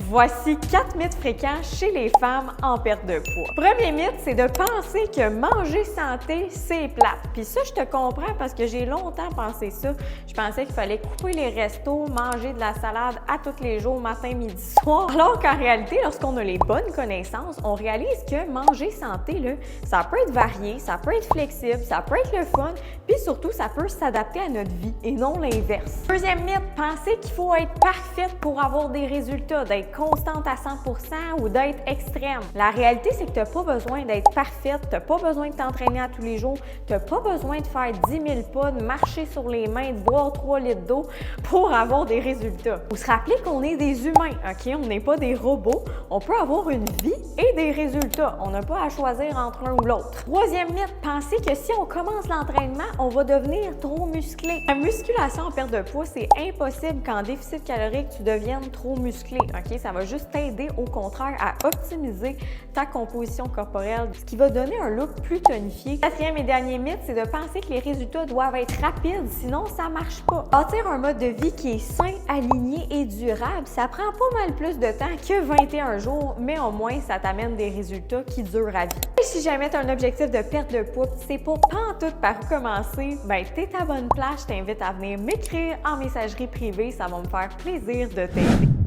Voici 4 mythes fréquents chez les femmes en perte de poids. Premier mythe, c'est de penser que manger santé, c'est plate. Puis ça, je te comprends parce que j'ai longtemps pensé ça. Je pensais qu'il fallait couper les restos, manger de la salade à tous les jours, matin, midi, soir. Alors qu'en réalité, lorsqu'on a les bonnes connaissances, on réalise que manger santé, là, ça peut être varié, ça peut être flexible, ça peut être le fun, puis surtout, ça peut s'adapter à notre vie et non l'inverse. Deuxième mythe, penser qu'il faut être parfaite pour avoir des résultats, d'être constante à 100% ou d'être extrême. La réalité, c'est que tu n'as pas besoin d'être parfaite, tu n'as pas besoin de t'entraîner à tous les jours, tu n'as pas besoin de faire 10 000 pas, de marcher sur les mains, de boire 3 litres d'eau pour avoir des résultats. Il faut se rappeler qu'on est des humains, OK? On n'est pas des robots. On peut avoir une vie et des résultats. On n'a pas à choisir entre un ou l'autre. Troisième mythe, penser que si on commence l'entraînement, on va devenir trop musclé. La musculation en perte de poids, c'est impossible qu'en déficit calorique, tu deviennes trop musclé, OK? Ça va juste t'aider, au contraire, à optimiser ta composition corporelle, ce qui va donner un look plus tonifié. Quatrième et dernier mythe, c'est de penser que les résultats doivent être rapides, sinon ça marche pas. Bâtir un mode de vie qui est sain, aligné et durable, ça prend pas mal plus de temps que 21 jours, mais au moins ça t'amène des résultats qui durent à vie. Et si jamais tu as un objectif de perte de poids, tu sais pas pantoute par où commencer, ben t'es à bonne place, je t'invite à venir m'écrire en messagerie privée, ça va me faire plaisir de t'aider.